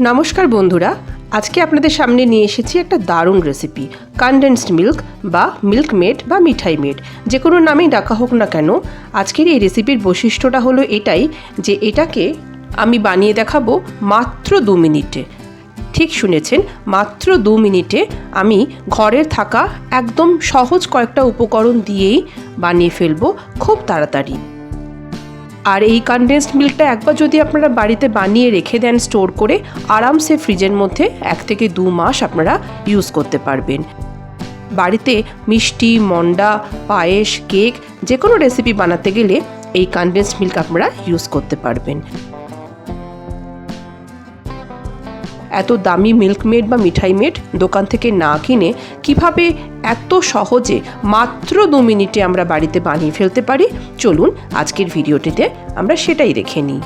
নমস্কার বন্ধুরা, আজকে আপনাদের সামনে নিয়ে এসেছি একটা দারুণ রেসিপি কনডেন্সড মিল্ক বা মিল্ক মেড বা মিঠাই মেড, যে কোনো নামেই ডাকা হোক না কেন। আজকের এই রেসিপির বৈশিষ্ট্যটা হলো এটাই যে এটাকে আমি বানিয়ে দেখাবো মাত্র 2 মিনিটে। ঠিক শুনেছেন, মাত্র 2 মিনিটে আমি ঘরের থাকা একদম সহজ কয়েকটা উপকরণ দিয়েই বানিয়ে ফেলবো খুব তাড়াতাড়ি। আর এই কনডেন্সড মিল্কটা একবার যদি আপনারা বাড়িতে বানিয়ে রেখে দেন স্টোর করে, আরামসে ফ্রিজের মধ্যে 1 থেকে 2 মাস আপনারা ইউজ করতে পারবেন। বাড়িতে মিষ্টি, মন্ডা, পায়েস, কেক যে কোনো রেসিপি বানাতে গেলে এই কনডেন্সড মিল্ক আপনারা ইউজ করতে পারবেন। এত দামি মিল্ক মেড বা মিঠাই মেড দোকান থেকে না কিনে কিভাবে এত সহজে মাত্র 2 মিনিটে আমরা বাড়িতে বানিয়ে ফেলতে পারি, চলুন আজকের ভিডিওটিতে আমরা সেটাই দেখে নিই।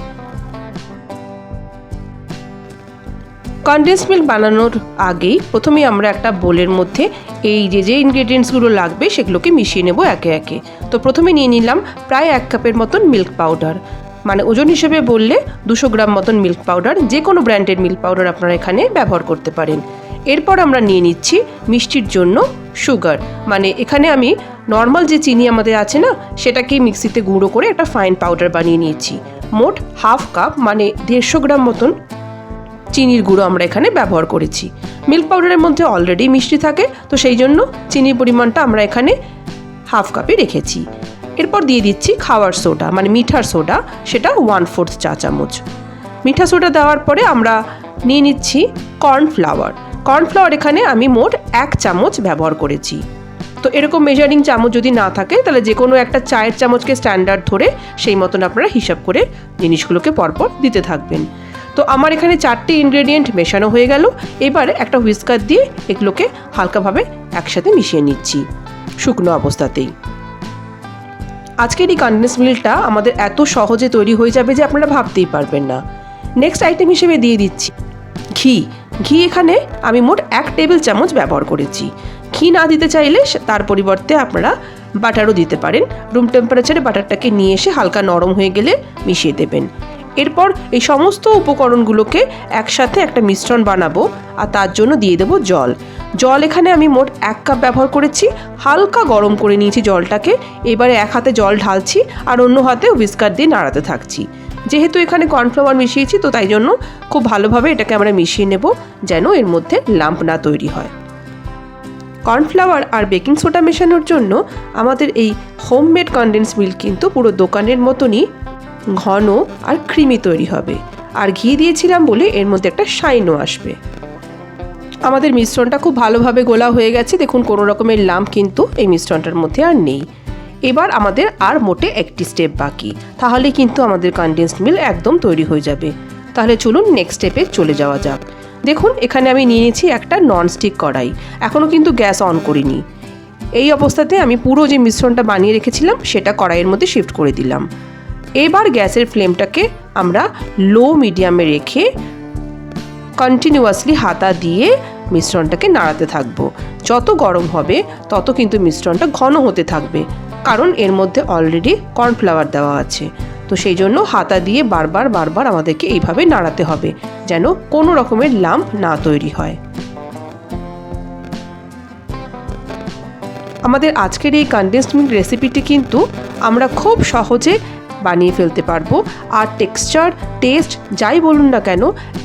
কনডেন্সড মিল্ক বানানোর আগেই প্রথমে আমরা একটা বোলের মধ্যে এই যে ইনগ্রেডিয়েন্টসগুলো লাগবে সেগুলোকে মিশিয়ে নেব একে একে। তো প্রথমে নিয়ে নিলাম প্রায় 1 কাপের মতন মিল্ক পাউডার, মানে ওজন হিসেবে বললে 200 গ্রাম মতন মিল্ক পাউডার। যে কোনো ব্র্যান্ডের মিল্ক পাউডার আপনারা এখানে ব্যবহার করতে পারেন। এরপর আমরা নিয়ে নিচ্ছি মিষ্টির জন্য সুগার, মানে এখানে আমি নর্মাল যে চিনি আমাদের আছে না, সেটাকেই মিক্সিতে গুঁড়ো করে একটা ফাইন পাউডার বানিয়ে নিয়েছি। মোট 1/2 কাপ মানে 150 গ্রাম মতন চিনির গুঁড়ো আমরা এখানে ব্যবহার করেছি। মিল্ক পাউডারের মধ্যে অলরেডি মিষ্টি থাকে, তো সেই জন্য চিনির পরিমাণটা আমরা এখানে 1/2 কাপে রেখেছি। এরপর দিয়ে দিচ্ছি খাওয়ার সোডা, মানে মিঠার সোডা, সেটা 1/4 চা চামচ। মিঠা সোডা দেওয়ার পরে আমরা নিয়ে নিচ্ছি কর্নফ্লাওয়ার। কর্নফ্লাওয়ার এখানে আমি মোট 1 চামচ ব্যবহার করেছি। তো এরকম মেজারিং চামচ যদি না থাকে তাহলে যে কোনো একটা চায়ের চামচকে স্ট্যান্ডার্ড ধরে সেই মতন আপনারা হিসাব করে জিনিসগুলোকে পরপর দিতে থাকবেন। তো আমার এখানে 4টে ইনগ্রেডিয়েন্ট মেশানো হয়ে গেল। এবার একটা হুইস্কার দিয়ে এগুলোকে হালকাভাবে একসাথে মিশিয়ে নিচ্ছি শুকনো অবস্থাতেই। আজকের এই কনডেন্সড মিল্কটা আমাদের এত সহজে তৈরি হয়ে যাবে যে আপনারা ভাবতেই পারবেন না। নেক্সট আইটেম হিসেবে দিয়ে দিচ্ছি ঘি। ঘি এখানে আমি মোট 1 টেবিল চামচ ব্যবহার করেছি। ঘি না দিতে চাইলে তার পরিবর্তে আপনারা বাটারও দিতে পারেন। রুম টেম্পারেচারে বাটারটাকে নিয়ে এসে হালকা নরম হয়ে গেলে মিশিয়ে দেবেন। এরপর এই সমস্ত উপকরণগুলোকে একসাথে একটা মিশ্রণ বানাবো, আর তার জন্য দিয়ে দেবো জল। জল এখানে আমি মোট 1 কাপ ব্যবহার করেছি। হালকা গরম করে নিয়েছি জলটাকে। এবারে এক হাতে জল ঢালছি আর অন্য হাতে হুইস্কার দিয়ে নাড়াতে থাকছি। যেহেতু এখানে কর্নফ্লাওয়ার মিশিয়েছি, তো তাই জন্য খুব ভালোভাবে এটাকে আমরা মিশিয়ে নেব যেন এর মধ্যে লাম্প না তৈরি হয়। কর্নফ্লাওয়ার আর বেকিং সোডা মেশানোর জন্য আমাদের এই হোমমেড কনডেন্সড মিল্ক কিন্তু পুরো দোকানের মতনই ঘন আর ক্রিমি তৈরি হবে। আর ঘি দিয়েছিলাম বলে এর মধ্যে একটা শাইনও আসবে। আমাদের মিশ্রণটা খুব ভালোভাবে গোলা হয়ে গেছে। দেখুন, কোনো রকমের লাম্প কিন্তু এই মিশ্রণটার মধ্যে আর নেই। এবার আমাদের আর মোটে একটি স্টেপ বাকি, তাহলে কিন্তু আমাদের কনডেন্সড মিল্ক একদম তৈরি হয়ে যাবে। তাহলে চলুন নেক্সট স্টেপে চলে যাওয়া যাক। দেখুন, এখানে আমি নিয়ে নিয়েছি একটা ননস্টিক কড়াই। এখনও কিন্তু গ্যাস অন করিনি। এই অবস্থাতে আমি পুরো যে মিশ্রণটা বানিয়ে রেখেছিলাম সেটা কড়াইয়ের মধ্যে শিফট করে দিলাম। এবার গ্যাসের ফ্লেমটাকে আমরা লো মিডিয়ামে রেখে কন্টিনিউয়াসলি হাতা দিয়ে মিশ্রণটাকে নাড়াতে থাকবো। যত গরম হবে তত কিন্তু মিশ্রণটা ঘন হতে থাকবে, কারণ এর মধ্যে অলরেডি কর্নফ্লাওয়ার দেওয়া আছে। তো সেই জন্য হাতা দিয়ে বারবার বারবার আমাদেরকে এইভাবে নাড়াতে হবে যেন কোনো রকমের লাম্প না তৈরি হয়। আমাদের আজকের এই কনডেন্সড মিল্ক রেসিপিটি কিন্তু আমরা খুব সহজে বানিয়ে ফেলতে পারবো। আর টেক্সচার, টেস্ট যাই বলুন না কেন,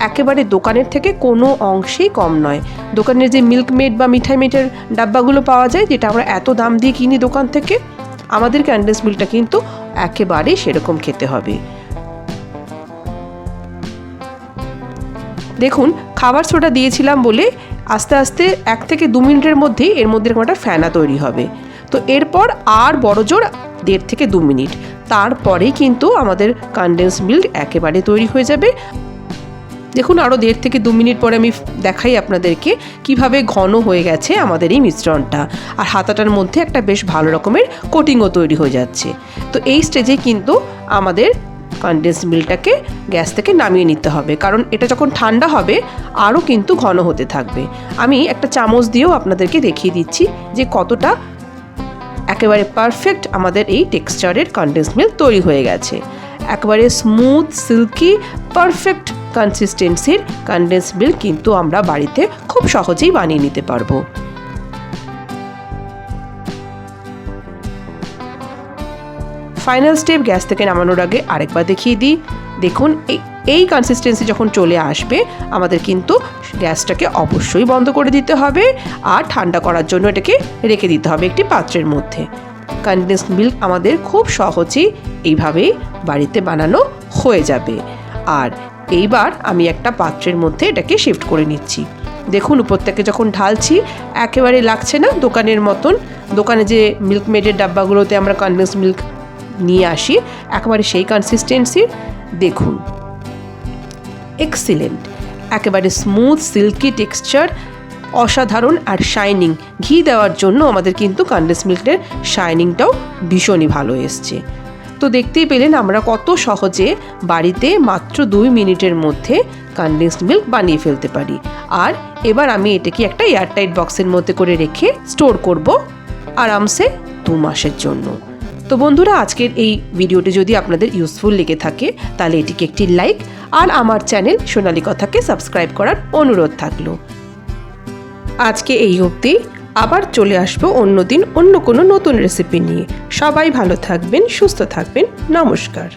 একেবারে দোকানের থেকে কোনো অংশেই কম নয়। দোকানের যে মিল্ক মেড বা মিঠাই মেডের ডাব্বাগুলো পাওয়া যায়, যেটা আমরা এত দাম দিয়ে কিনি দোকান থেকে, আমাদের কনডেন্সড মিল্কটা কিন্তু একেবারেই সেরকম খেতে হবে। দেখুন, খাবার সোডা দিয়েছিলাম বলে আস্তে আস্তে 1 থেকে 2 মিনিটের মধ্যেই এর মধ্যে এরকম একটা ফেনা তৈরি হবে। তো এরপর আর বড় জোর 1.5 থেকে 2 মিনিট, তারপরেই কিন্তু আমাদের কনডেন্সড মিল্ক একেবারে তৈরি হয়ে যাবে। দেখুন, আরও 1.5 থেকে 2 মিনিট পরে আমি দেখাই আপনাদেরকে কিভাবে ঘন হয়ে গেছে আমাদের এই মিশ্রণটা। আর হাতাটার মধ্যে একটা বেশ ভালো রকমের কোটিংও তৈরি হয়ে যাচ্ছে। তো এই স্টেজে কিন্তু আমাদের কনডেন্সড মিল্কটাকে গ্যাস থেকে নামিয়ে নিতে হবে, কারণ এটা যখন ঠান্ডা হবে আরও কিন্তু ঘন হতে থাকবে। আমি একটা চামচ দিয়েও আপনাদেরকে দেখিয়ে দিচ্ছি যে কতটা একেবারে পারফেক্ট আমাদের এই টেক্সচারের কনডেন্সড মিল্ক তৈরি হয়ে গেছে। একবারে স্মুথ, সিল্কি, পারফেক্ট কনসিস্টেন্সির কনডেন্স মিল্ক কিন্তু আমরা বাড়িতে খুব সহজেই বানিয়ে নিতে পারবো। ফাইনাল স্টেপ, গ্যাস থেকে নামানোর আগে আরেকবার দেখিয়ে দিই। দেখুন এই কনসিস্টেন্সি যখন চলে আসবে আমাদের কিন্তু গ্যাসটাকে অবশ্যই বন্ধ করে দিতে হবে আর ঠান্ডা করার জন্য এটাকে রেখে দিতে হবে একটি পাত্রের মধ্যে। কনডেন্স মিল্ক আমাদের খুব সহজেই এইভাবেই বাড়িতে বানানো হয়ে যাবে। আর এইবার আমি একটা পাত্রের মধ্যে এটাকে শিফট করে নিচ্ছি। দেখুন উপর থেকে যখন ঢালছি একেবারে লাগছে না দোকানের মতন। দোকানে যে মিল্ক মেডের ডাব্বাগুলোতে আমরা কনডেন্স মিল্ক নিয়ে আসি একেবারে সেই কনসিস্টেন্সির। দেখুন এক্সিলেন্ট, একেবারে স্মুথ সিল্কি টেক্সচার, অসাধারণ আর শাইনিং। ঘি দেওয়ার জন্য আমাদের কিন্তু কনডেন্স মিল্কের শাইনিংটাও ভীষণই ভালো এসছে। তো দেখতেই পেলেন আমরা কত সহজে বাড়িতে মাত্র 2 মিনিটের মধ্যে কনডেন্সড মিল্ক বানিয়ে ফেলতে পারি। আর এবার আমি এটাকে একটা এয়ারটাইট বক্সের মধ্যে করে রেখে স্টোর করব আরামসে 2 মাসের জন্য। তো বন্ধুরা, আজকের এই ভিডিওটি যদি আপনাদের ইউজফুল লেগে থাকে তাহলে এটিকে একটি লাইক আর আমার চ্যানেল সোনালী কথাকে সাবস্ক্রাইব করার অনুরোধ থাকলো। আজকে এই অবধি, আবার চলে আসবো অন্যদিন অন্য কোনো নতুন রেসিপি নিয়ে। সবাই ভালো থাকবেন, সুস্থ থাকবেন। নমস্কার।